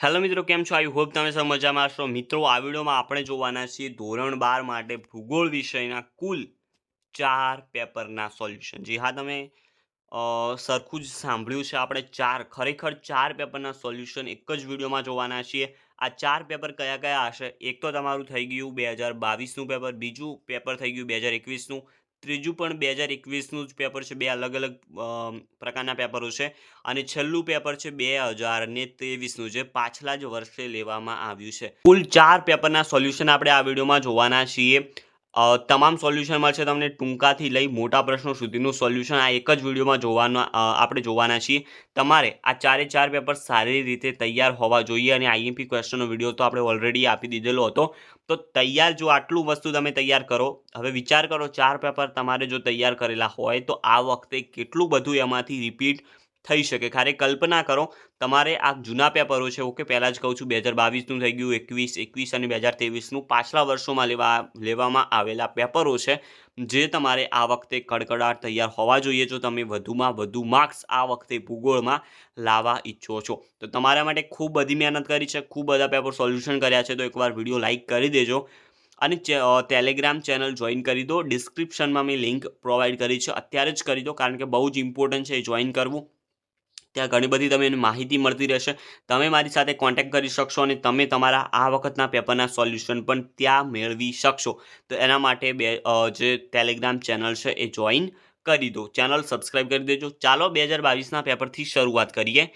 Hello મિત્રો, કેમ છો? આઈ હોપ તમે સૌ મજામાં હશો. મિત્રો, આ વિડીયોમાં આપણે જોવાના છીએ ધોરણ 12 માટે ભૂગોળ વિષયના કુલ 4 પેપરના સોલ્યુશન. જી હા, તમે સરખું જ સાંભળ્યું છે. આપણે ખરેખર 4 પેપરના સોલ્યુશન એક જ વિડીયોમાં જોવાના છીએ. આ 4 પેપર કયા કયા હશે? એક તો તમારું થઈ ગયું 2022નું પેપર, બીજું પેપર થઈ ગયું 2021નું, ત્રીજું પણ 2021નું જ પેપર છે. બે અલગ અલગ પ્રકારના પેપરો છે. અને છેલ્લું પેપર છે 2023નું, જે પાછલા જ વર્ષે લેવામાં આવ્યું છે. કુલ 4 પેપરના સોલ્યુશન આપણે આ વિડીયોમાં જોવાના છીએ. તમામ સોલ્યુશન મળશે તમને ટૂંકાથી લઈ મોટા પ્રશ્નો સુધીનું સોલ્યુશન આ એક જ વિડીયોમાં આપણે જોવાના છીએ. તમારે આ 4 પેપર સારી રીતે તૈયાર હોવા જોઈએ. અને આઈએમપી ક્વેશ્ચનનો વિડીયો તો આપણે ઓલરેડી આપી દીધેલો હતો. તો તૈયાર, જો આટલું વસ્તુ તમે તૈયાર કરો, હવે વિચાર કરો 4 પેપર તમારે જો તૈયાર કરેલા હોય તો આ વખતે કેટલું બધું એમાંથી રિપીટ થઈ શકે. ખાલી કલ્પના કરો, તમારે આ જૂના પેપરો છે, ઓકે, પહેલાં જ કહું છું 2022નું થઈ ગયું, 21 અને 2023નું પાછલા વર્ષોમાં લેવામાં આવેલા પેપરો છે, જે તમારે આ વખતે કડકડાટ તૈયાર હોવા જોઈએ જો તમે વધુમાં વધુ માર્ક્સ આ વખતે ભૂગોળમાં લાવવા ઈચ્છો છો. તો તમારા માટે ખૂબ બધી મહેનત કરી છે, ખૂબ બધા પેપર સોલ્યુશન કર્યા છે. તો એકવાર વિડીયો લાઇક કરી દેજો અને ટેલિગ્રામ ચેનલ જોઈન કરી દો. ડિસ્ક્રિપ્શનમાં મેં લિંક પ્રોવાઈડ કરી છે, અત્યારે જ કરી દો, કારણ કે બહુ જ ઇમ્પોર્ટન્ટ છે જોઈન કરવું. ત્યાં ઘણી બધી તમને માહિતી મળતી રહેશે. તમે મારી સાથે કોન્ટેક્ટ કરી શકશો અને તમે તમારા આ વખતના પેપરના સોલ્યુશન પણ ત્યાં મેળવી શકશો. તો એના માટે જે ટેલિગ્રામ ચેનલ છે એ જોઈન કરી દો, ચેનલ સબસ્ક્રાઈબ કરી દેજો. ચાલો 2022ના પેપરથી શરૂઆત કરીએ.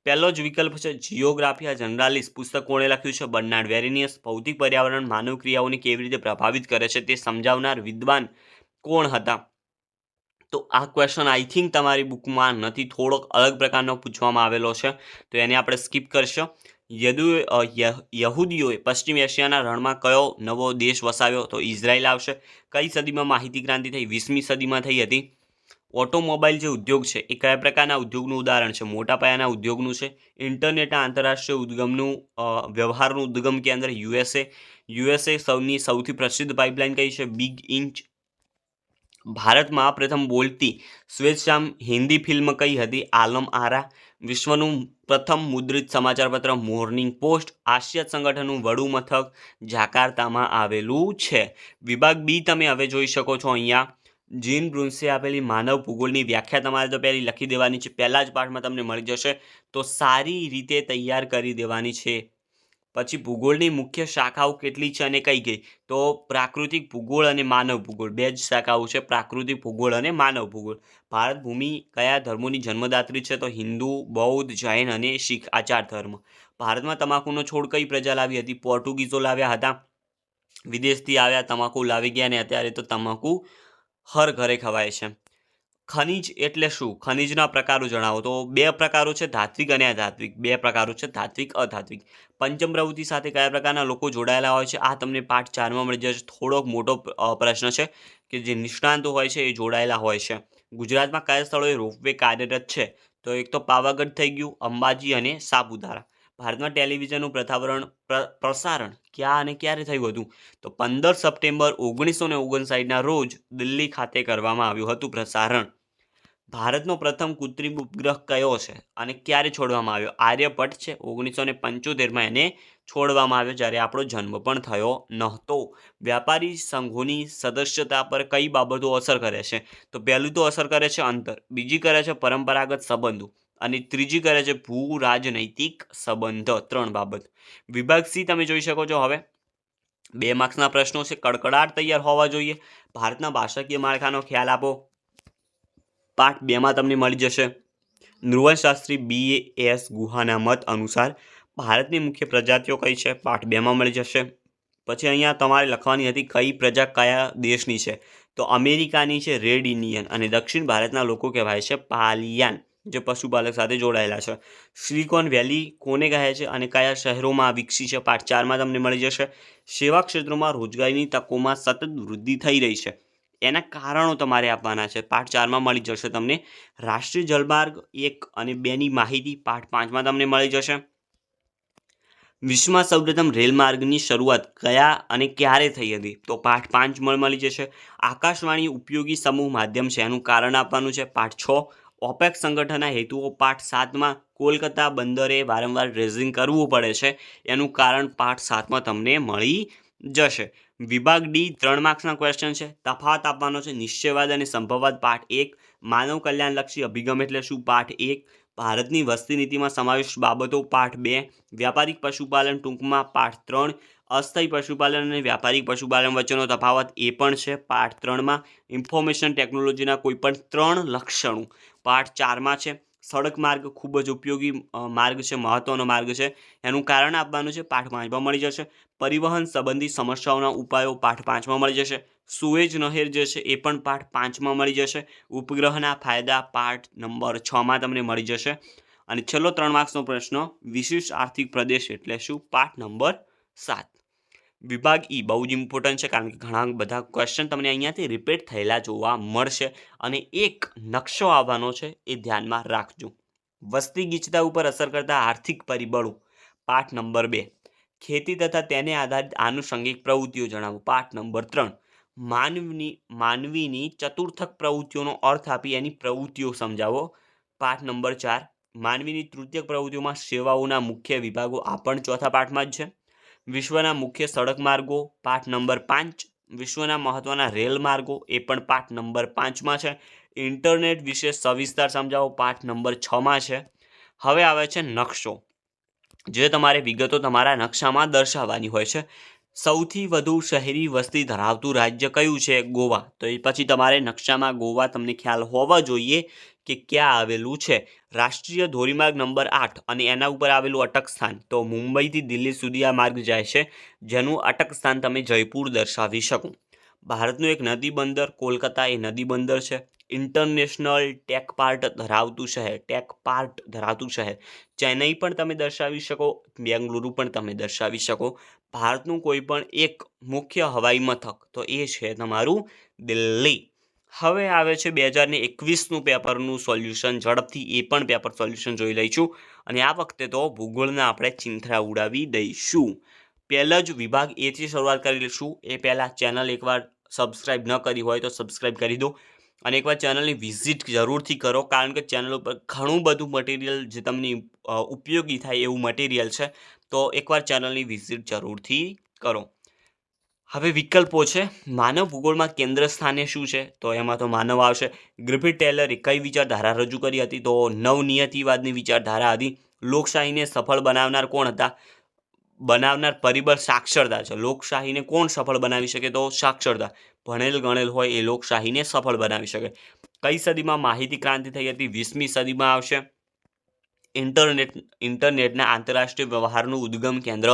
પહેલો જ વિકલ્પ છે જિયોગ્રાફી જનરાલિસ્ટ. પુસ્તક કોણે લખ્યું છે? બર્નાર્ડ વેરેનિયસ. ભૌતિક પર્યાવરણ માનવ ક્રિયાઓને કેવી રીતે પ્રભાવિત કરે છે તે સમજાવનાર વિદ્વાન કોણ હતા? તો આ ક્વેશ્ચન આઈ થિંક તમારી બુકમાં નથી, થોડોક અલગ પ્રકારનો પૂછવામાં આવેલો છે, તો એને આપણે સ્કીપ કરશો. યહૂદીઓએ પશ્ચિમ એશિયાના રણમાં કયો નવો દેશ વસાવ્યો? તો ઇઝરાયલ આવશે. કઈ સદીમાં માહિતી ક્રાંતિ થઈ? 20મી સદીમાં થઈ હતી. ઓટોમોબાઈલ જે ઉદ્યોગ છે એ કયા પ્રકારના ઉદ્યોગનું ઉદાહરણ છે? મોટા પાયાના ઉદ્યોગનું છે. ઇન્ટરનેટના આંતરરાષ્ટ્રીય ઉદ્ગમનું વ્યવહારનું ઉદ્ગમ કેન્દ્ર યુએસએ. સૌથી પ્રસિદ્ધ પાઇપલાઇન કઈ છે? Big inch. ભારતમાં પ્રથમ બોલતી સ્વેચ્છામ હિન્દી ફિલ્મ કઈ હતી? આલમ આરા. વિશ્વનું પ્રથમ મુદ્રિત સમાચારપત્ર મોર્નિંગ પોસ્ટ. આસિયાન સંગઠનનું વડું મથક જાકાર્તામાં આવેલું છે. વિભાગ બી તમે હવે જોઈ શકો છો અહીંયા. જીન બ્રુન્સે આપેલી માનવ ભૂગોળની વ્યાખ્યા તમારે તો પહેલી લખી દેવાની છે, પહેલા જ પાઠમાં તમને મળી જશે, તો સારી રીતે તૈયાર કરી દેવાની છે. પછી ભૂગોળની મુખ્ય શાખાઓ કેટલી છે અને કઈ કઈ? તો પ્રાકૃતિક ભૂગોળ અને માનવ ભૂગોળ, બે જ શાખાઓ છે, પ્રાકૃતિક ભૂગોળ અને માનવ ભૂગોળ. ભારત ભૂમિ કયા ધર્મોની જન્મદાત્રી છે? તો હિન્દુ, બૌદ્ધ, જૈન અને શીખ, આ 4 ધર્મ. ભારતમાં તમાકુનો છોડ કઈ પ્રજા લાવી હતી? પોર્ટુગીઝો લાવ્યા હતા. વિદેશથી આવ્યા, તમાકુ લાવી ગયા, અને અત્યારે તો તમાકુ હર ઘરે ખવાય છે. ખનિજ એટલે શું? ખનિજના પ્રકારો જણાવો. તો 2 પ્રકારો છે, ધાત્વિક અને અધાત્વિક. 2 પ્રકારો છે, ધાત્વિક, અધાત્વિક. પંચમ પ્રવૃત્તિ સાથે કયા પ્રકારના લોકો જોડાયેલા હોય છે? આ તમને પાઠ 4માં મળી જશે. થોડોક મોટો પ્રશ્ન છે કે જે નિષ્ણાંતો હોય છે એ જોડાયેલા હોય છે. ગુજરાતમાં કયા સ્થળોએ રોપવે કાર્યરત છે? તો એક તો પાવાગઢ થઈ ગયું, અંબાજી અને સાપુતારા. ભારતમાં ટેલિવિઝનનું પ્રસારણ ક્યાં અને ક્યારે થયું હતું? તો 15 સપ્ટેમ્બર 1959ના રોજ દિલ્હી ખાતે કરવામાં આવ્યું હતું પ્રસારણ. ભારતનો પ્રથમ કૃત્રિમ ઉપગ્રહ કયો છે અને ક્યારે છોડવામાં આવ્યો? આર્યભટ્ટ છે. 1975માં એને છોડવામાં આવ્યો, જ્યારે આપણો જન્મ પણ થયો નહોતો. વ્યાપારી સંઘોની સદસ્યતા પર કઈ બાબતો અસર કરે છે? તો પહેલું તો અસર કરે છે અંતર, બીજી કરે છે પરંપરાગત સંબંધો, અને ત્રીજી કરે છે ભૂ રાજનૈતિક સંબંધ. 3 બાબત. વિભાગ સી તમે જોઈ શકો છો. હવે 2 માર્ક્સના પ્રશ્નો છે, કડકડાટ તૈયાર હોવા જોઈએ. ભારતના ભાષાકીય માળખાનો ખ્યાલ આપો. પાઠ 2માં તમને મળી જશે. નૃવંશશાસ્ત્રી BS ગુહાના મત અનુસાર ભારતની મુખ્ય પ્રજાતિઓ કઈ છે? પાઠ 2માં મળી જશે. પછી અહીંયા તમારે લખવાની હતી કઈ પ્રજા કયા દેશની છે? તો અમેરિકાની છે, રેડ ઇન્ડિયન, અને દક્ષિણ ભારતના લોકો કહેવાય છે પાલિયાન, જે પશુપાલક સાથે જોડાયેલા છે. સિલિકોન વેલી કોને કહે છે અને કયા શહેરોમાં વિકસી છે? પાઠ 4માં તમને મળી જશે. સેવા ક્ષેત્રોમાં રોજગારીની તકોમાં સતત વૃદ્ધિ થઈ રહી છે, એના કારણો તમારે આપવાના છે. પાઠ 4માં મળી જશે તમને. રાષ્ટ્રીય જલમાર્ગ 1 અને 2ની માહિતી પાઠ 5માં તમને મળી જશે. વિશ્વમાં સૌપ્રથમ રેલમાર્ગની શરૂઆત કયા અને ક્યારે થઈ હતી? તો પાઠ 5માં મળી જશે. આકાશવાણી ઉપયોગી સમૂહ માધ્યમ છે, એનું કારણ આપવાનું છે. પાઠ 6. ઓપેક સંગઠનના હેતુઓ પાઠ 7માં. કોલકાતા બંદરે વારંવાર ડ્રેઝિંગ કરવું પડે છે એનું કારણ પાઠ 7માં તમને મળી જશે. વિભાગ ડી 3 માર્ક્સના ક્વેશ્ચન છે. તફાવત આપવાનો છે. નિશ્ચયવાદ અને સંભવવાદ પાઠ 1. માનવ કલ્યાણલક્ષી અભિગમ એટલે શું પાઠ 1. ભારતની વસ્તી નીતિમાં સમાવેશ બાબતો પાઠ 2. વ્યાપારિક પશુપાલન ટૂંકમાં પાઠ 3. અસ્થાયી પશુપાલન અને વ્યાપારિક પશુપાલન વચ્ચેનો તફાવત એ પણ છે પાઠ 3માં. ઇન્ફોર્મેશન ટેકનોલોજીના કોઈપણ 3 લક્ષણો પાઠ 4માં છે. સડક માર્ગ ખૂબ જ ઉપયોગી માર્ગ છે, મહત્વનો માર્ગ છે, એનું કારણ આપવાનું છે પાઠ 5માં મળી જશે. પરિવહન સંબંધી સમસ્યાઓના ઉપાયો પાઠ 5માં મળી જશે. સુએજ નહેર જે છે એ પણ પાઠ 5માં મળી જશે. ઉપગ્રહના ફાયદા પાઠ નંબર 6માં તમને મળી જશે. અને છેલ્લો 3 માર્ક્સનો પ્રશ્ન વિશિષ્ટ આર્થિક પ્રદેશ એટલે શું પાઠ નંબર 7. વિભાગ ઈ બહુ જ ઇમ્પોર્ટન્ટ છે કારણ કે ઘણા બધા ક્વેશ્ચન તમને અહીંયાથી રિપીટ થયેલા જોવા મળશે અને એક નકશો આવવાનો છે એ ધ્યાનમાં રાખજો. વસ્તી ગીચતા ઉપર અસર કરતા આર્થિક પરિબળો પાઠ નંબર 2. ખેતી તથા તેને આધારિત આનુષંગિક પ્રવૃત્તિઓ જણાવો પાઠ નંબર 3. માનવીની ચતુર્થક પ્રવૃત્તિઓનો અર્થ આપી એની પ્રવૃત્તિઓ સમજાવો પાઠ નંબર 4. માનવીની તૃતીયક પ્રવૃત્તિઓમાં સેવાઓના મુખ્ય વિભાગો આ પણ ચોથા પાઠમાં જ છે. વિશ્વના મુખ્ય સડક માર્ગો પાઠ નંબર 5. વિશ્વના મહત્વના રેલ માર્ગો એ પણ પાઠ નંબર 5માં છે. ઇન્ટરનેટ વિશે સવિસ્તાર સમજાવો પાઠ નંબર 6માં છે. હવે આવે છે નકશો, જે તમારે વિગતો તમારા નકશામાં દર્શાવવાની હોય છે. સૌથી વધુ શહેરી વસ્તી ધરાવતું રાજ્ય કયું છે? ગોવા. તો એ પછી તમારે નકશામાં ગોવા તમને ખ્યાલ હોવા જોઈએ કે ક્યાં આવેલું છે. રાષ્ટ્રીય ધોરીમાર્ગ નંબર 8 અને એના ઉપર આવેલું અટક સ્થાન તો મુંબઈથી દિલ્હી સુધી આ માર્ગ જાય છે, જેનું અટક સ્થાન તમે જયપુર દર્શાવી શકો. ભારતનું એક નદી બંદર કોલકાતા એ નદી બંદર છે. ઇન્ટરનેશનલ ટેક પાર્ટ ધરાવતું શહેર ચેન્નઈ પણ તમે દર્શાવી શકો, બેંગલુરુ પણ તમે દર્શાવી શકો. ભારતનું કોઈ પણ એક મુખ્ય હવાઈ મથક તો એ છે તમારું દિલ્હી. હવે આવે છે 2021નું પેપરનું સોલ્યુશન. ઝડપથી એ પણ પેપર સોલ્યુશન જોઈ લઈશું અને આ વખતે તો ભૂગોળના આપણે ચિંથરા ઉડાવી દઈશું. પહેલા જ વિભાગ એથી શરૂઆત કરી લઈશું. એ પહેલાં ચેનલ એકવાર સબસ્ક્રાઈબ ન કરી હોય તો સબસ્ક્રાઈબ કરી દો અને એકવાર ચેનલની વિઝિટ જરૂરથી કરો, કારણ કે ચેનલ ઉપર ઘણું બધું મટીરિયલ જે તમને ઉપયોગી થાય એવું મટીરિયલ છે, તો એકવાર ચેનલની વિઝિટ જરૂરથી કરો. હવે વિકલ્પો છે. માનવ ભૂગોળમાં કેન્દ્ર સ્થાને શું છે? તો એમાં તો માનવ આવશે. ગ્રિફિથ ટેલરે કઈ વિચારધારા રજૂ કરી હતી? તો નવનિયતિવાદની વિચારધારા હતી. લોકશાહીને સફળ બનાવનાર કોણ હતા? બનાવનાર પરિબળ સાક્ષરતા છે. લોકશાહીને કોણ સફળ બનાવી શકે? તો સાક્ષરતા. ભણેલ ગણેલ હોય એ લોકશાહીને સફળ બનાવી શકે. કઈ સદીમાં માહિતી ક્રાંતિ થઈ હતી? 20મી સદીમાં આવશે. ઇન્ટરનેટના આંતરરાષ્ટ્રીય વ્યવહારનું ઉદ્ગમ કેન્દ્ર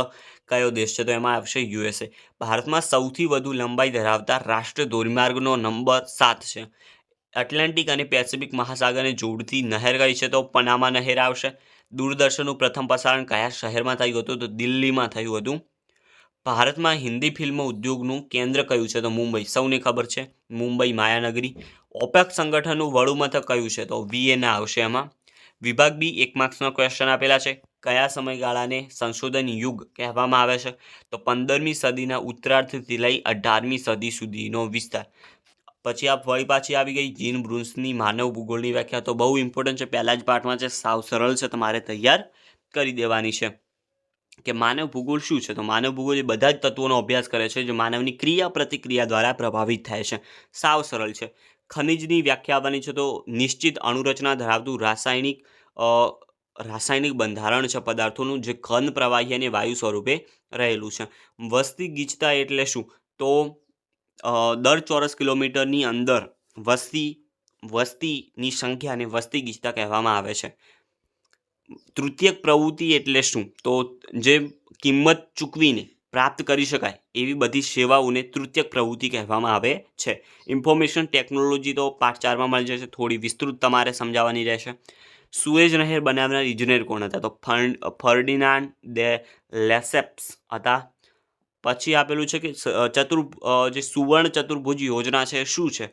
કયો દેશ છે? તો એમાં આવશે USA. ભારતમાં સૌથી વધુ લંબાઈ ધરાવતા રાષ્ટ્રીય ધોરીમાર્ગનો નંબર 7 છે. એટલાન્ટિક અને પેસિફિક મહાસાગરને જોડતી નહેર કઈ છે? તો પનામા નહેર આવશે. દૂરદર્શનનું પ્રથમ પ્રસારણ કયા શહેરમાં થયું હતું? તો દિલ્હીમાં થયું હતું. ભારતમાં હિન્દી ફિલ્મ ઉદ્યોગનું કેન્દ્ર કયું છે? તો મુંબઈ. સૌને ખબર છે મુંબઈ માયાનગરી. ઓપેક સંગઠનનું વડું મથક કયું છે? તો વિયેના આવશે એમાં. વિભાગ બી 1 માર્ક્સના ક્વેશ્ચન આપેલા છે. કયા સમયગાળાને સંશોધન યુગ કહેવામાં આવે છે? તો 15મી સદીના ઉત્તરાર્ધથી લઈ 18મી સદી સુધીનો વિસ્તાર. પછી આ વળી પાછી આવી ગઈ જીન બ્રુન્સની માનવ ભૂગોળની વ્યાખ્યા. તો બહુ ઇમ્પોર્ટન્ટ છે, પહેલા જ પાઠમાં છે, સાવ સરળ છે, તમારે તૈયાર કરી દેવાની છે. કે માનવ ભૂગોળ શું છે? તો માનવ ભૂગોળ એ બધા જ તત્વોનો અભ્યાસ કરે છે જે માનવની ક્રિયા પ્રતિક્રિયા દ્વારા પ્રભાવિત થાય છે. સાવ સરળ છે. ખનિજની વ્યાખ્યા આવવાની છે. તો નિશ્ચિત અણુરચના ધરાવતું રાસાયણિક બંધારણ છે પદાર્થોનું, જે ઘન પ્રવાહી અને વાયુ સ્વરૂપે રહેલું છે. વસ્તી ગીચતા એટલે શું? તો દર ચોરસ કિલોમીટરની અંદર વસ્તીની સંખ્યાને વસ્તી ગીચતા કહેવામાં આવે છે. તૃતીયક પ્રવૃત્તિ એટલે શું? તો જે કિંમત ચૂકવીને પ્રાપ્ત કરી શકાય એવી બધી સેવાઓને તૃતીયક પ્રવૃત્તિ કહેવામાં આવે છે. ઇન્ફોર્મેશન ટેકનોલોજી તો પાઠ 4માં મળી જશે, થોડી વિસ્તૃત તમારે સમજાવવાની રહેશે. સુએજ નહેર બનાવનાર ઇજનેર કોણ હતા? તો ફર્ડિનાન્ડ દે લેસેપ્સ હતા. પછી આપેલું છે કે જે સુવર્ણ ચતુર્ભુજ યોજના છે શું છે?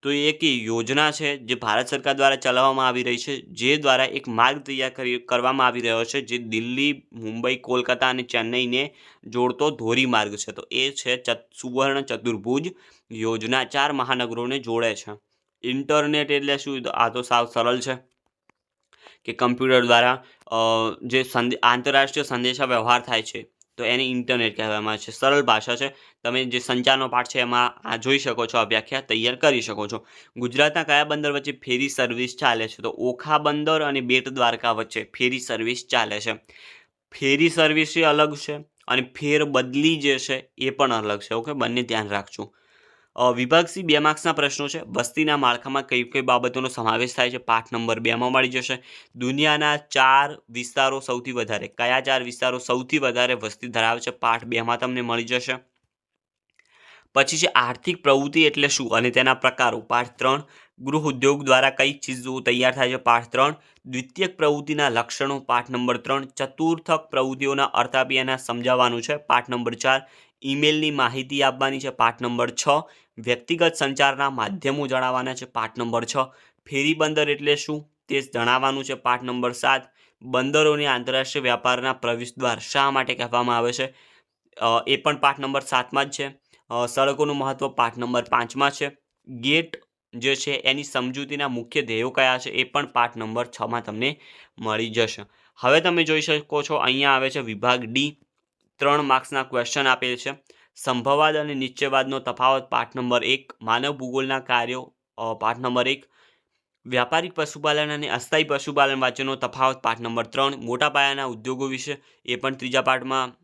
તો એ એક યોજના છે જે ભારત સરકાર દ્વારા ચલાવવામાં આવી રહી છે, જે દ્વારા એક માર્ગ તૈયાર કરવામાં આવી રહ્યો છે, જે દિલ્હી, મુંબઈ, કોલકાતા અને ચેન્નઈને જોડતો ધોરીમાર્ગ છે. તો એ છે સુવર્ણ ચતુર્ભુજ યોજના. 4 મહાનગરોને જોડે છે. ઇન્ટરનેટ એટલે શું? આ તો સાવ સરળ છે કે કમ્પ્યુટર દ્વારા જે આંતરરાષ્ટ્રીય સંદેશા વ્યવહાર થાય છે તો એને ઇન્ટરનેટ કહેવામાં આવે છે. સરળ ભાષા છે. તમે જે સંચારનો પાઠ છે એમાં આ જોઈ શકો છો, આ વ્યાખ્યા તૈયાર કરી શકો છો. ગુજરાતના કયા બંદર વચ્ચે ફેરી સર્વિસ ચાલે છે? તો ઓખા બંદર અને બેટ દ્વારકા વચ્ચે ફેરી સર્વિસ ચાલે છે. ફેરી સર્વિસ એ અલગ છે અને ફેર બદલી જે છે એ પણ અલગ છે. ઓકે, બંને ધ્યાન રાખજો. વિભાગ સી 2 માર્ક્સના પ્રશ્નો છે. વસ્તીના માળખામાં કઈ કઈ બાબતોનો સમાવેશ થાય છે? પાઠ નંબર 2માં મળી જશે. દુનિયાના 4 વિસ્તારો સૌથી વધારે, કયા 4 વિસ્તારો સૌથી વધારે વસ્તી ધરાવે છે? પાઠ 2માં તમને મળી જશે. પછી છે આર્થિક પ્રવૃત્તિ એટલે શું અને તેના પ્રકારો? પાઠ 3. ગૃહ ઉદ્યોગ દ્વારા કઈ ચીજો તૈયાર થાય છે? પાઠ 3. દ્વિતીયક પ્રવૃત્તિના લક્ષણો? પાઠ નંબર 3. ચતુર્થક પ્રવૃત્તિઓના અર્થ આપી એના સમજાવવાનું છે? પાઠ નંબર 4. ઈમેલની માહિતી આપવાની છે? પાઠ નંબર 6. વ્યક્તિગત સંચારના માધ્યમો જણાવવાના છે? પાઠ નંબર 6. ફેરી બંદર એટલે શું તે જણાવવાનું છે? પાઠ નંબર 7. બંદરોને આંતરરાષ્ટ્રીય વ્યાપારના પ્રવેશદ્વાર શા માટે કહેવામાં આવે છે? એ પણ પાઠ નંબર 7માં જ છે. સડકોનું મહત્વ પાઠ નંબર 5માં છે. ગેટ જે છે એની સમજૂતીના મુખ્ય ધ્યેયો કયા છે? એ પણ પાઠ નંબર 6માં તમને મળી જશે. હવે તમે જોઈ શકો છો અહીંયા આવે છે વિભાગ ડી. 3 માર્ક્સના ક્વેશ્ચન આપેલ છે. સંભવવાદ અને નિશ્ચયવાદનો તફાવત? પાઠ નંબર 1. માનવ ભૂગોળના કાર્યો? પાઠ નંબર 1. વ્યાપારિક પશુપાલન અને અસ્થાયી પશુપાલન વચ્ચેનો તફાવત? પાઠ નંબર 3. મોટા પાયાના ઉદ્યોગો વિશે? એ પણ ત્રીજા પાઠમાં,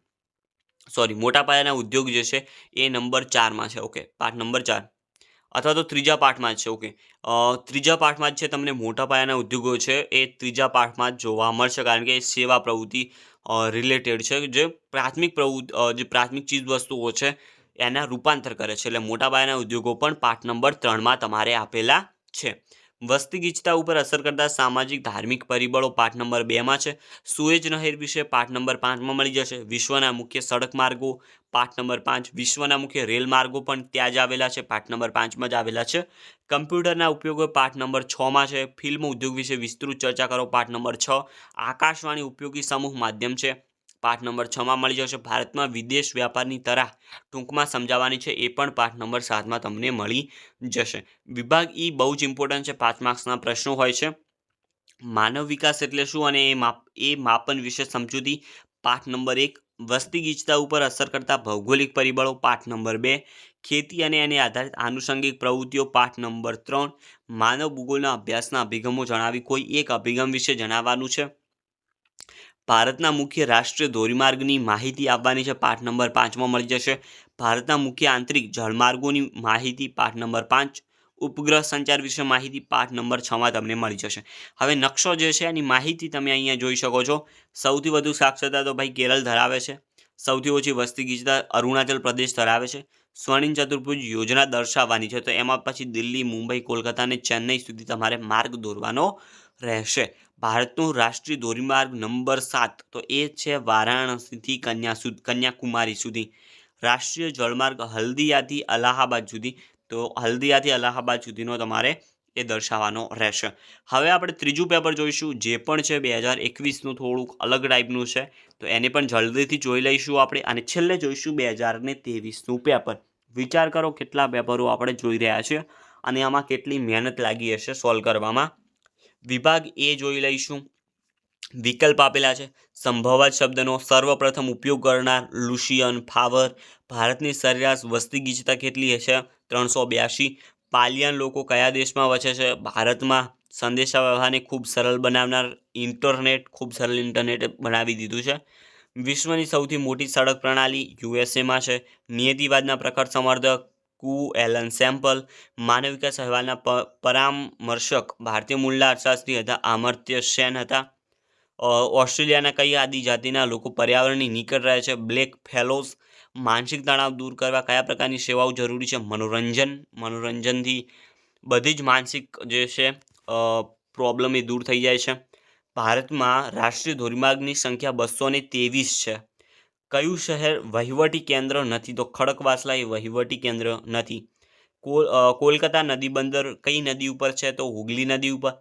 મોટા પાયાના ઉદ્યોગ જે છે એ નંબર 4માં છે. ઓકે, પાઠ નંબર 4 અથવા તો ત્રીજા પાઠમાં જ છે. ઓકે, ત્રીજા પાઠમાં જ છે. તમને મોટા પાયાના ઉદ્યોગો છે એ ત્રીજા પાઠમાં જ જોવા મળશે, કારણ કે એ સેવા પ્રવૃત્તિ રિલેટેડ છે. જે પ્રાથમિક ચીજ વસ્તુઓ છે એના રૂપાંતર કરે છે. એટલે મોટા પાયાના ઉદ્યોગો પણ પાઠ નંબર 3માં તમારે આપેલા છે. વસ્તી ગીચતા ઉપર અસર કરતા સામાજિક ધાર્મિક પરિબળો? પાઠ નંબર 2માં છે. સુએજ નહેર વિશે? પાઠ નંબર 5માં મળી જશે. વિશ્વના મુખ્ય સડક માર્ગો? પાઠ નંબર 5. વિશ્વના મુખ્ય રેલ માર્ગો પણ ત્યાં જ આવેલા છે, પાઠ નંબર 5માં જ આવેલા છે. કમ્પ્યુટરના ઉપયોગો? પાઠ નંબર 6માં છે. ફિલ્મ ઉદ્યોગ વિશે વિસ્તૃત ચર્ચા કરો? પાઠ નંબર 6. આકાશવાણી ઉપયોગી સમૂહ માધ્યમ છે? પાઠ નંબર 6માં મળી જશે. ભારતમાં વિદેશ વ્યાપારની તરાહ ટૂંકમાં સમજાવવાની છે? એ પણ પાઠ નંબર 7માં તમને મળી જશે. વિભાગ ઈ બહુ જ ઇમ્પોર્ટન્ટ છે. 5 માર્ક્સના પ્રશ્નો હોય છે. માનવ વિકાસ એટલે શું અને એ માપન વિશે સમજૂતી? પાઠ નંબર 1. વસ્તી ગીચતા ઉપર અસર કરતા ભૌગોલિક પરિબળો? પાઠ નંબર 2. ખેતી અને એને આધારિત આનુષંગિક પ્રવૃત્તિઓ? પાઠ નંબર 3. માનવ ભૂગોળના અભ્યાસના અભિગમો જણાવી કોઈ એક અભિગમ વિશે જણાવવાનું છે. ભારતના મુખ્ય રાષ્ટ્રીય ધોરીમાર્ગની માહિતી આપવાની છે? પાઠ નંબર 5માં મળી જશે. ભારતના મુખ્ય આંતરિક જળમાર્ગોની માહિતી? પાઠ નંબર 5. ઉપગ્રહ સંચાર વિશે માહિતી? પાઠ નંબર 6માં તમને મળી જશે. હવે નકશો જે છે એની માહિતી તમે અહીંયા જોઈ શકો છો. સૌથી વધુ સાક્ષરતા તો ભાઈ કેરળ ધરાવે છે. સૌથી ઓછી વસ્તી ગીચતા અરુણાચલ પ્રદેશ ધરાવે છે. સ્વર્ણિમ ચતુર્ભુજ યોજના દર્શાવવાની છે, તો એમાં પછી દિલ્હી, મુંબઈ, કોલકાતા અને ચેન્નઈ સુધી તમારે માર્ગ દોરવાનો રહેશે. ભારતનું રાષ્ટ્રીય ધોરીમાર્ગ નંબર 7 તો એ છે વારાણસીથી કન્યાકુમારી સુધી. રાષ્ટ્રીય જળમાર્ગ હલ્દિયાથી અલ્હાબાદ સુધી, તો હલ્દિયાથી અલ્હાબાદ સુધીનો તમારે એ દર્શાવવાનો રહેશે. હવે આપણે ત્રીજું પેપર જોઈશું, જે પણ છે 2021નું, થોડુંક અલગ ટાઈપનું છે, તો એને પણ જલ્દીથી જોઈ લઈશું આપણે. અને છેલ્લે જોઈશું 2023નું પેપર. વિચાર કરો કેટલા પેપરો આપણે જોઈ રહ્યા છીએ અને આમાં કેટલી મહેનત લાગી હશે સોલ્વ કરવામાં. વિભાગ એ જોઈ લઈશું. વિકલ્પ આપેલા છે. સંભવવાદ શબ્દનો સર્વપ્રથમ ઉપયોગ કરનાર લુશિયન ફાવર. ભારતની સરેરાશ વસ્તી ગીચતા કેટલી હશે? 382. પાલિયન લોકો કયા દેશમાં વસે છે? ભારતમાં. સંદેશા વ્યવહારને ખૂબ સરળ બનાવનાર ઇન્ટરનેટ, ખૂબ સરળ ઇન્ટરનેટ બનાવી દીધું છે. વિશ્વની સૌથી મોટી સડક પ્રણાલી યુએસએમાં છે. નિયતિવાદના પ્રખર સમર્થક એલન સેમ્પલ. માનવ વિકાસ અહેવાલના પરામર્શક ભારતીય મૂળના અર્થશાસ્ત્રી હતા અમર્ત્ય સેન હતા. ઓસ્ટ્રેલિયાના કઈ આદિજાતિના લોકો પર્યાવરણની નિકટ રહે છે? બ્લેક ફેલોઝ. માનસિક તણાવ દૂર કરવા કયા પ્રકારની સેવાઓ જરૂરી છે? મનોરંજનથી બધી જ માનસિક જે છે પ્રોબ્લેમ એ દૂર થઈ જાય છે. ભારતમાં રાષ્ટ્રીય ધોરીમાર્ગની સંખ્યા 223 છે. કયું શહેર વહીવટી કેન્દ્ર નથી? તો ખડકવાસલા એ વહીવટી કેન્દ્ર નથી. કોલકાતા નદી બંદર કઈ નદી ઉપર છે? તો હુગલી નદી ઉપર.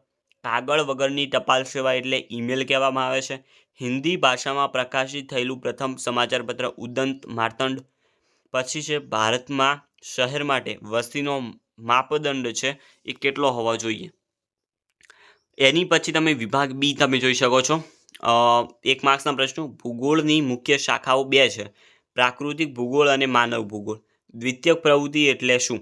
કાગળ વગરની ટપાલ સેવા એટલે ઈમેલ કહેવામાં આવે છે. હિન્દી ભાષામાં પ્રકાશિત થયેલું પ્રથમ સમાચાર પત્ર ઉદંત માર્તંડ. પછી છે ભારતમાં શહેર માટે વસ્તીનો માપદંડ છે એ કેટલો હોવો જોઈએ? એની પછી તમે વિભાગ બી તમે જોઈ શકો છો. 1 માર્ક્સના પ્રશ્નો. ભૂગોળની મુખ્ય શાખાઓ 2 છે, પ્રાકૃતિક ભૂગોળ અને માનવ ભૂગોળ. દ્વિતીયક પ્રવૃત્તિ એટલે શું?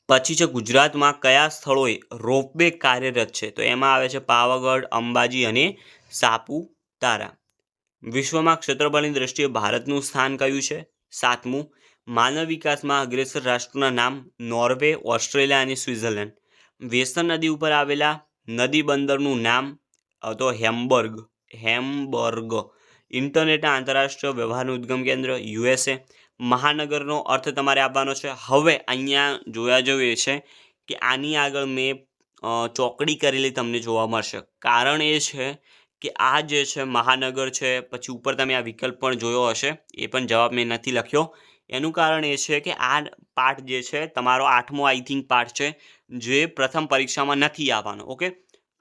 પછી છે ગુજરાતમાં કયા સ્થળોએ રોપવે કાર્યરત છે? તો એમાં આવે છે પાવાગઢ, અંબાજી અને સાપુતારા. વિશ્વમાં ક્ષેત્રફળની દ્રષ્ટિએ ભારતનું સ્થાન કયું છે? 7મું. માનવ વિકાસમાં અગ્રેસર રાષ્ટ્રોના નામ: નોર્વે, ઓસ્ટ્રેલિયા અને સ્વિટ્ઝરલેન્ડ. વેસન નદી ઉપર આવેલા નદી બંદરનું નામ તો હેમ્બર્ગ. ઇન્ટરનેટના આંતરરાષ્ટ્રીય વ્યવહારનું ઉદ્ગમ કેન્દ્ર USA. મહાનગરનો અર્થ તમારે આપવાનો છે. હવે અહીંયા જોયા જેવું એ છે કે આની આગળ મેં ચોકડી કરેલી તમને જોવા મળશે. કારણ એ છે કે આ જે છે મહાનગર છે, પછી ઉપર તમે આ વિકલ્પ પણ જોયો હશે, એ પણ જવાબ મેં નથી લખ્યો. એનું કારણ એ છે કે આ પાઠ જે છે તમારો 8મો આઈ થિંક પાઠ છે, જે પ્રથમ પરીક્ષામાં નથી આવવાનો. ઓકે,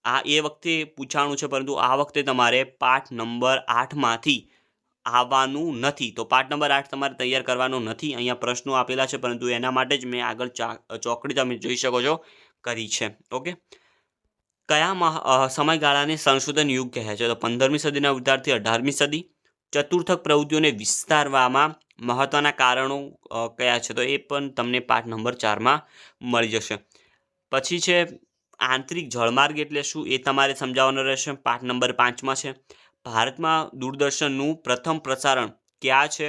આ એ વખતે પૂછાણું છે, પરંતુ આ વખતે તમારે પાઠ નંબર 8માંથી આવવાનું નથી. તો પાઠ નંબર 8 તમારે તૈયાર કરવાનો નથી. અહીંયા પ્રશ્નો આપેલા છે, પરંતુ એના માટે જ મેં આગળ ચોકડી તમે જોઈ શકો છો કરી છે. ઓકે, કયા સમયગાળાને સંશોધન યુગ કહે છે? તો 15મી સદીના ઉત્તરથી 18મી સદી. ચતુર્થક પ્રવૃત્તિઓને વિસ્તારવામાં મહત્વના કારણો કયા છે? તો એ પણ તમને પાઠ નંબર 4માં મળી જશે. પછી છે આંતરિક જળમાર્ગ એટલે શું? એ તમારે સમજાવવાનો રહેશે. પાઠ નંબર 5માં છે. ભારતમાં દૂરદર્શનનું પ્રથમ પ્રસારણ ક્યાં છે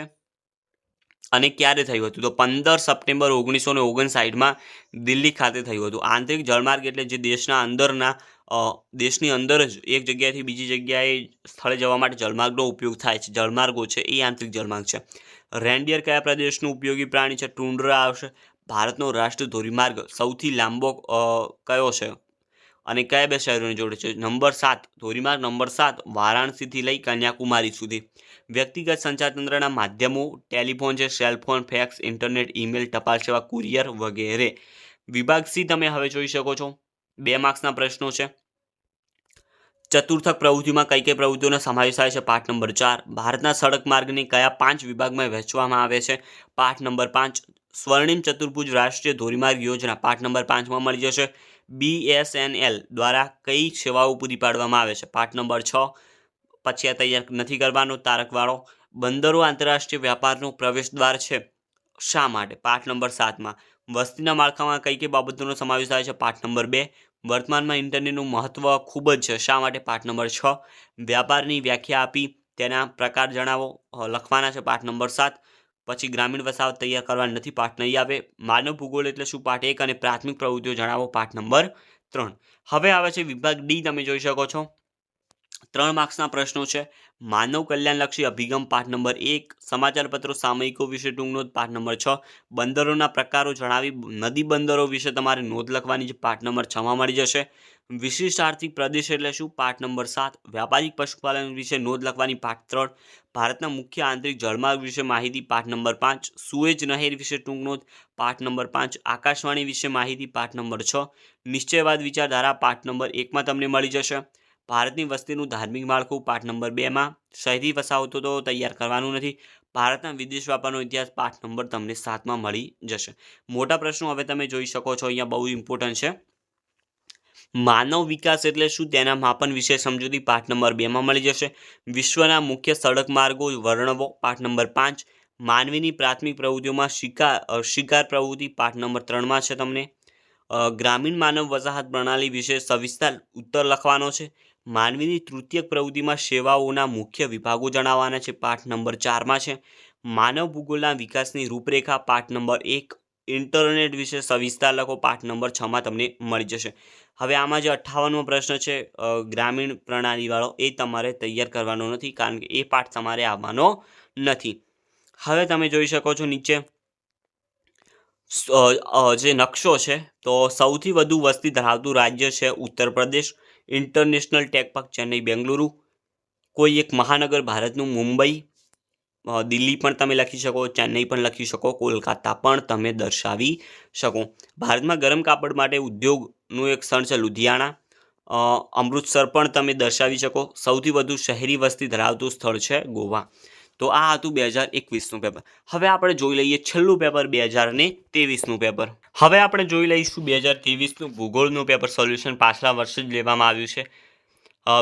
અને ક્યારે થયું હતું? તો 15 સપ્ટેમ્બર 1959માં દિલ્હી ખાતે થયું હતું. આંતરિક જળમાર્ગ એટલે જે દેશની અંદર જ એક જગ્યાએથી બીજી જગ્યાએ સ્થળે જવા માટે જળમાર્ગનો ઉપયોગ થાય છે, જળમાર્ગો છે, એ આંતરિક જળમાર્ગ છે. રેન્ડિયર કયા પ્રદેશનું ઉપયોગી પ્રાણી છે? ટુંડ્રા આવશે. ભારતનો રાષ્ટ્રીય ધોરીમાર્ગ સૌથી લાંબો કયો છે અને કયા 2 શહેરોને જોડે છે? નંબર 7 ધોરીમાર્ગ નંબર 7 વારાણસીથી લઈ કન્યાકુમારી સુધી. વ્યક્તિગત સંચારતંત્રના માધ્યમો ટેલિફોન છે, સેલફોન, ફેક્સ, ઇન્ટરનેટ, ઈમેલ, ટપાલ સેવા, કુરિયર વગેરે. વિભાગ સી તમે હવે જોઈ શકો છો. 2 માર્ક્સના પ્રશ્નો છે. ચતુર્થક પ્રવૃત્તિમાં કઈ કઈ પ્રવૃત્તિઓનો સમાવેશ થાય છે? પાઠ નંબર 4. ભારતના સડક માર્ગને કયા 5 વિભાગમાં વહેંચવામાં આવે છે? પાઠ નંબર 5. સ્વર્ણિમ ચતુર્ભુજ રાષ્ટ્રીય ધોરીમાર્ગ યોજના પાઠ નંબર 5માં મળી જશે. BSNL દ્વારા કઈ સેવાઓ પૂરી પાડવામાં આવે છે? પાઠ નંબર 6. પછી આ તૈયાર નથી કરવાનો તારકવાળો. બંદરો આંતરરાષ્ટ્રીય વ્યાપારનો પ્રવેશ દ્વાર છે, શા માટે? પાઠ નંબર 7માં. વસ્તીના માળખામાં કઈ કઈ બાબતોનો સમાવેશ થાય છે? પાઠ નંબર 2. વર્તમાનમાં ઇન્ટરનેટનું મહત્વ ખૂબ જ છે, શા માટે? પાઠ નંબર 6. વ્યાપારની વ્યાખ્યા આપી તેના પ્રકાર જણાવો, લખવાના છે. પાઠ નંબર 7. પછી ગ્રામીણ વસાહત તૈયાર કરવાની નથી, પાઠ નહીં આવે. માનવ ભૂગોળ એટલે શું? પાઠ 1. અને પ્રાથમિક પ્રવૃત્તિઓ જણાવો, પાઠ નંબર 3. હવે આવે છે વિભાગ ડી, તમે જોઈ શકો છો. 3 માર્ક્સના પ્રશ્નો છે. માનવ કલ્યાણલક્ષી અભિગમ પાઠ નંબર 1. સમાચારપત્રો સામયિકો વિશે ટૂંક નોંધ પાઠ નંબર 6. બંદરોના પ્રકારો જણાવી નદી બંદરો વિશે તમારે નોંધ લખવાની છે, પાઠ નંબર 6માં મળી જશે. વિશિષ્ટ આર્થિક પ્રદેશ એટલે શું? પાઠ નંબર 7. વ્યાપારિક પશુપાલન વિશે નોંધ લખવાની, પાઠ 3. ભારતના મુખ્ય આંતરિક જળમાર્ગ વિશે માહિતી, પાઠ નંબર 5. સુએજ નહેર વિશે ટૂંક નોંધ, પાઠ નંબર 5. આકાશવાણી વિશે માહિતી, પાઠ નંબર 6. નિશ્ચયવાદ વિચારધારા પાઠ નંબર 1માં તમને મળી જશે. ભારતની વસ્તીનું ધાર્મિક માળખું પાઠ નંબર 2માં. શહેરી વસાહતો તો તૈયાર કરવાનું નથી. ભારતના વિદેશ વ્યાપારનો ઇતિહાસ પાઠ નંબર તમને 7માં મળી જશે. મોટા પ્રશ્નો હવે તમે જોઈ શકો છો, અહીંયા બહુ ઇમ્પોર્ટન્ટ છે. માનવ વિકાસ એટલે શું? તેના માપન વિશે સમજૂતી પાઠ નંબર 2માં મળી જશે. વિશ્વના મુખ્ય સડક માર્ગો વર્ણવો, પાઠ નંબર 5. માનવીની પ્રાથમિક પ્રવૃત્તિઓમાં શિકાર પ્રવૃત્તિ પાઠ નંબર 3માં છે. તમને ગ્રામીણ માનવ વસાહત પ્રણાલી વિશે સવિસ્તાર ઉત્તર લખવાનો છે. માનવીની તૃતીયક પ્રવૃત્તિમાં સેવાઓના મુખ્ય વિભાગો જણાવવાના છે, પાઠ નંબર 4માં છે. માનવ ભૂગોળના વિકાસની રૂપરેખા પાઠ નંબર 1. ઇન્ટરનેટ વિશે સવિસ્તાર લખો, પાઠ નંબર 6માં તમને મળી જશે. હવે આમાં જે 58મો પ્રશ્ન છે ગ્રામીણ પ્રણાલીવાળો, એ તમારે તૈયાર કરવાનો નથી, કારણ કે એ પાઠ તમારે આવવાનો નથી. હવે તમે જોઈ શકો છો નીચે જે નકશો છે, તો સૌથી વધુ વસ્તી ધરાવતું રાજ્ય છે Uttar Pradesh. International tech park Chennai, Bengaluru. કોઈ એક મહાનગર ભારતનું મુંબઈ, દિલ્હી પણ તમે લખી શકો, ચેન્નઈ પણ લખી શકો, કોલકાતા પણ તમે દર્શાવી શકો. ભારતમાં ગરમ કાપડ માટે ઉદ્યોગનું એક સ્થળ છે લુધિયાણા. અમૃતસર પણ તમે દર્શાવી શકો. સૌથી વધુ શહેરી વસ્તી ધરાવતું સ્થળ છે ગોવા. તો આ હતું 2021નું પેપર. હવે આપણે જોઈ લઈએ છેલ્લું પેપર 2023નું પેપર. હવે આપણે જોઈ લઈશું 2023નું ભૂગોળનું પેપર સોલ્યુશન પાછલા વર્ષે જ લેવામાં આવ્યું છે.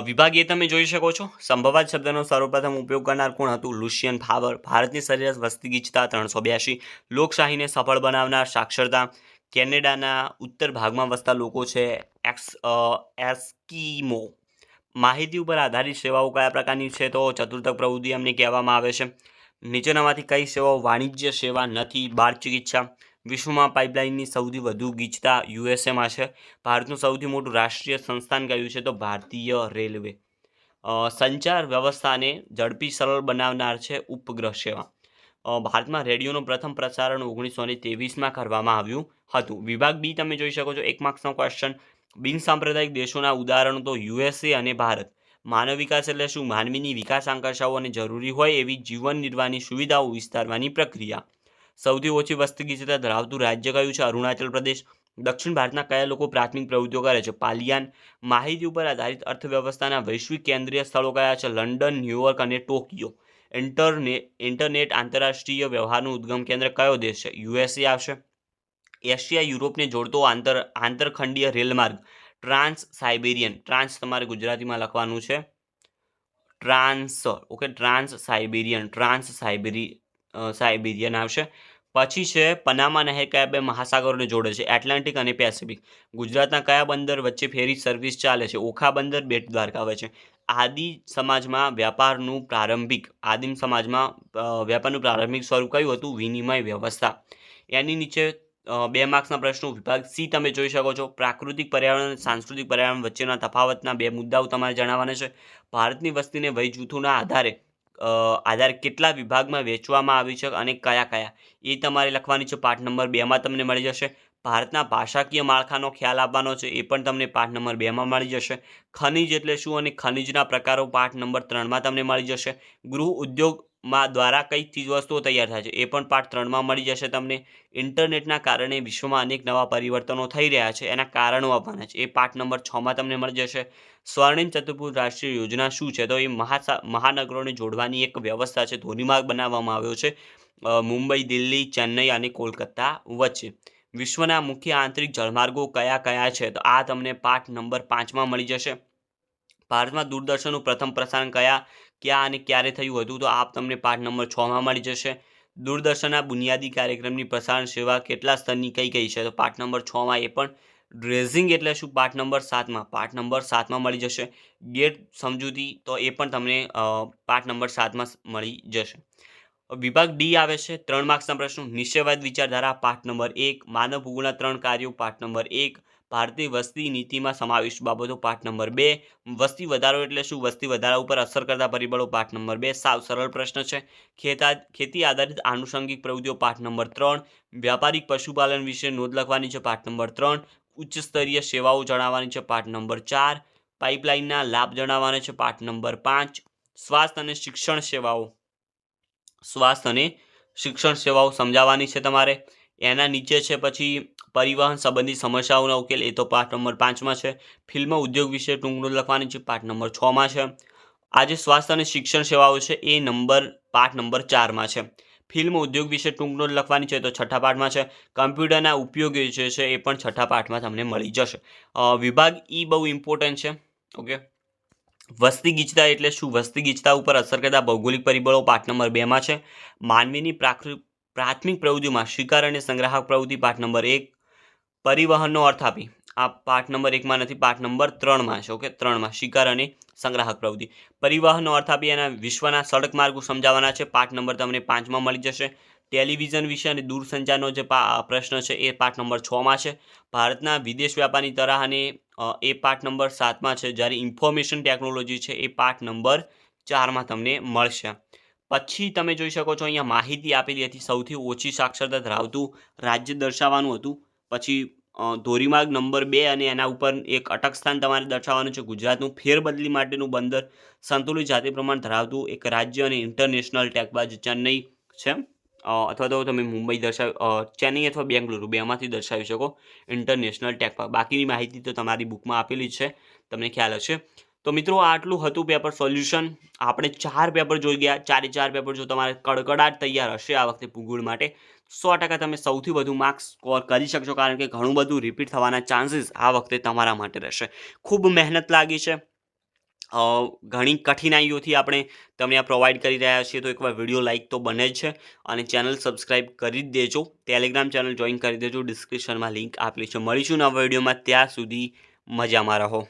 વિભાગ એ તમે જોઈ શકો છો. સંભવાત શબ્દનો સર્વપ્રથમ ઉપયોગ કરનાર કોણ હતું? લુશિયન ફાવર. ભારતની સરેરાશ વસ્તી ગીચતા 382. લોકશાહીને સફળ બનાવનાર સાક્ષરતા. કેનેડાના ઉત્તર ભાગમાં વસતા લોકો છે એસ્કિમો. માહિતી ઉપર આધારિત સેવાઓ કયા પ્રકારની છે? તો ચતુર્થક પ્રવૃત્તિ અમને કહેવામાં આવે છે. નીચેનામાંથી કઈ સેવાઓ વાણિજ્ય સેવા નથી? બાળ ચિકિત્સા. વિશ્વમાં પાઇપલાઇનની સૌથી વધુ ગીચતા યુએસએમાં છે. ભારતનું સૌથી મોટું રાષ્ટ્રીય સંસ્થાન કયું છે? તો ભારતીય રેલવે. સંચાર વ્યવસ્થાને ઝડપી સરળ બનાવનાર છે ઉપગ્રહ સેવા. ભારતમાં રેડિયોનું પ્રથમ પ્રસારણ 1923માં કરવામાં આવ્યું હતું. વિભાગ બી તમે જોઈ શકો છો. 1 માર્ક્સનો ક્વેશ્ચન. બિનસાંપ્રદાયિક દેશોના ઉદાહરણો તો યુએસએ અને ભારત. માનવ વિકાસ એટલે શું? માનવીની વિકાસ આકાંક્ષાઓ અને જરૂરી હોય એવી જીવન નિર્વાહની સુવિધાઓ વિસ્તારવાની પ્રક્રિયા. સૌથી ઓછી વસ્તી ગીચતા ધરાવતું રાજ્ય કયું છે? અરુણાચલ પ્રદેશ. દક્ષિણ ભારતના કયા લોકો પ્રાથમિક પ્રવૃત્તિઓ કરે છે? પાલિયાન. માહિતી ઉપર આધારિત અર્થવ્યવસ્થાના વૈશ્વિક કેન્દ્રીય સ્થળો કયા છે? લંડન, ન્યુયોર્ક અને ટોકિયો. ઇન્ટરનેટ આંતરરાષ્ટ્રીય વ્યવહારનું ઉદ્ગમ કેન્દ્ર કયો દેશ છે? યુએસએ આવશે. એશિયા યુરોપને જોડતો આંતરખંડીય રેલમાર્ગ ટ્રાન્સ સાઇબેરિયન. ટ્રાન્સ તમારે ગુજરાતીમાં લખવાનું છે ટ્રાન્સ. ઓકે, ટ્રાન્સ સાઇબેરિયન આવશે. પછી છે પનામા નહેર કયા બે મહાસાગરોને જોડે છે? એટલાન્ટિક અને પેસિફિક. ગુજરાતના કયા બંદર વચ્ચે ફેરી સર્વિસ ચાલે છે? ઓખા બંદર, બેટ દ્વારકા વચ્ચે. આદિમ સમાજમાં વ્યાપારનું પ્રારંભિક સ્વરૂપ કયું હતું? વિનિમય વ્યવસ્થા. એની નીચે 2 માર્ક્સના પ્રશ્નો. વિભાગ સી તમે જોઈ શકો છો. પ્રાકૃતિક પર્યાવરણ અને સાંસ્કૃતિક પર્યાવરણ વચ્ચેના તફાવતના 2 મુદ્દાઓ તમારે જણાવવાના છે. ભારતની વસ્તીને વય જૂથોના આધારે કેટલા વિભાગમાં વહેંચવામાં આવી છે અને કયા કયા એ તમારે લખવાની છે. પાઠ નંબર 2માં તમને મળી જશે. ભારતના ભાષાકીય માળખાનો ખ્યાલ આપવાનો છે, એ પણ તમને પાઠ નંબર 2માં મળી જશે. ખનિજ એટલે શું અને ખનિજના પ્રકારો પાઠ નંબર 3માં તમને મળી જશે. ગૃહ ઉદ્યોગમાં દ્વારા કઈ ચીજવસ્તુઓ તૈયાર થાય છે? એ પણ પાઠ 3માં મળી જશે તમને. ઇન્ટરનેટના કારણે વિશ્વમાં અનેક નવા પરિવર્તનો થઈ રહ્યા છે, એના કારણો આપવાના છે, એ પાઠ નંબર 6માં તમને મળી જશે. સ્વર્ણિમ ચતુર્ભુજ રાષ્ટ્રીય યોજના શું છે? તો એ મહાનગરોને જોડવાની એક વ્યવસ્થા છે. ધોરીમાર્ગ બનાવવામાં આવ્યો છે મુંબઈ, દિલ્હી, ચેન્નઈ અને કોલકાતા વચ્ચે. વિશ્વના મુખ્ય આંતરિક જળમાર્ગો કયા કયા છે? તો આ તમને પાઠ નંબર 5માં મળી જશે. ભારતમાં દૂરદર્શનનું પ્રથમ પ્રસારણ ક્યાં અને ક્યારે થયું હતું? તો આ તમને પાઠ નંબર 6માં મળી જશે. દૂરદર્શનના બુનિયાદી કાર્યક્રમની પ્રસારણ સેવા કેટલા સ્તરની કઈ છે? તો પાઠ નંબર 6માં. એ પણ ડ્રેઝિંગ એટલે શું? પાઠ નંબર 7માં. પાઠ નંબર 7માં મળી જશે. ગેટ સમજૂતી તો એ પણ તમને પાઠ નંબર 7માં મળી જશે. વિભાગ ડી આવે છે. 3 માર્ક્સના પ્રશ્નો. નિશ્ચયવાદ વિચારધારા પાઠ નંબર 1. માનવ ભૂગોળના 3 કાર્યો પાઠ નંબર 1. ભારતીય વસ્તી નીતિમાં સમાવિષ્ટ બાબતો પાઠ નંબર 2. વસ્તી વધારો એટલે શું? વસ્તી વધારા ઉપર અસર કરતા પરિબળો પાઠ નંબર 2. સાવ સરળ પ્રશ્ન છે. ખેતી આધારિત આનુષંગિક પ્રવૃત્તિઓ પાઠ નંબર 3. વ્યાપારિક પશુપાલન વિશે નોંધ લખવાની છે પાઠ નંબર 3. ઉચ્ચ સ્તરીય સેવાઓ જણાવવાની છે પાઠ નંબર 4. પાઇપલાઇનના લાભ જણાવવાના છે પાઠ નંબર 5. સ્વાસ્થ્ય અને શિક્ષણ સેવાઓ સમજાવવાની છે તમારે. એના નીચે છે પછી પરિવહન સંબંધિત સમસ્યાઓના ઉકેલ, એ તો પાઠ નંબર 5માં છે. ફિલ્મ ઉદ્યોગ વિશે ટૂંક નોંધ લખવાની છે પાઠ નંબર 6માં છે. આ જે સ્વાસ્થ્ય અને શિક્ષણ સેવાઓ છે એ પાઠ નંબર 4માં છે. ફિલ્મ ઉદ્યોગ વિશે ટૂંક નોંધ લખવાની છે તો 6થા પાઠમાં છે. કમ્પ્યુટરના ઉપયોગ જે છે એ પણ 6થા પાઠમાં તમને મળી જશે. વિભાગ ઈ બહુ ઇમ્પોર્ટન્ટ છે. ઓકે, વસ્તી ગીચતા એટલે શું? વસ્તી ગીચતા ઉપર અસર કરતા ભૌગોલિક પરિબળો પાઠ નંબર 2માં છે. માનવીની પ્રાથમિક પ્રવૃત્તિમાં શિકાર અને સંગ્રાહક પ્રવૃત્તિ પાઠ નંબર 1. પરિવહનનો અર્થ આપી આ પાઠ નંબર 1માં નથી, પાઠ નંબર 3માં છે. ઓકે, 3માં શિકાર અને સંગ્રાહક પ્રવૃત્તિ. પરિવહનનો અર્થ આપી એના વિશ્વના સડક માર્ગો સમજાવવાના છે. પાઠ નંબર તમને 5માં મળી જશે. ટેલિવિઝન વિશે અને દૂરસંચારનો જે પ્રશ્ન છે એ પાઠ નંબર 6માં છે. ભારતના વિદેશ વ્યાપારની તરાહ અને એ પાઠ નંબર 7માં છે. જ્યારે ઇન્ફોર્મેશન ટેકનોલોજી છે એ પાઠ નંબર 4માં તમને મળશે. પછી તમે જોઈ શકો છો અહીંયા માહિતી આપેલી હતી. સૌથી ઓછી સાક્ષરતા ધરાવતું રાજ્ય દર્શાવવાનું હતું. પછી ધોરીમાર્ગ નંબર 2 અને એના ઉપર એક અટક સ્થાન તમારે દર્શાવવાનું છે. ગુજરાતનું ફેરબદલી માટેનું બંદર, સંતુલિત જાતિ પ્રમાણ ધરાવતું એક રાજ્ય અને ઇન્ટરનેશનલ ટેકબાજ ચેન્નઈ છે. અથવા તો તમે મુંબઈ ચેન્નઈ અથવા બેંગલુરુ બેમાંથી દર્શાવી શકો ઇન્ટરનેશનલ ટેક પાર્ક. બાકીની માહિતી તો તમારી બુકમાં આપેલી જ છે, તમને ખ્યાલ હશે. તો મિત્રો આટલું હતું પેપર સોલ્યુશન. આપણે 4 પેપર જોઈ ગયા. 4 પેપર જો તમારે કડકડાટ તૈયાર હશે આ વખતે ભૂગોળ માટે, 100% તમે સૌથી વધુ માર્ક્સ સ્કોર કરી શકશો, કારણ કે ઘણું બધું રિપીટ થવાના ચાન્સીસ આ વખતે તમારા માટે રહેશે. ખૂબ મહેનત લાગી છે, ઘણી કઠિનાઈઓથી આપણે તમને આ પ્રોવાઈડ કરી રહ્યા છીએ. તો એકવાર વિડીયો લાઇક તો બને જ છે અને ચેનલ સબસ્ક્રાઈબ કરી જ દેજો. ટેલિગ્રામ ચેનલ જોઈન કરી દેજો, ડિસ્ક્રિપ્શનમાં લિંક આપેલી છે. મળીશું નવા વિડીયોમાં, ત્યાં સુધી મજામાં રહો.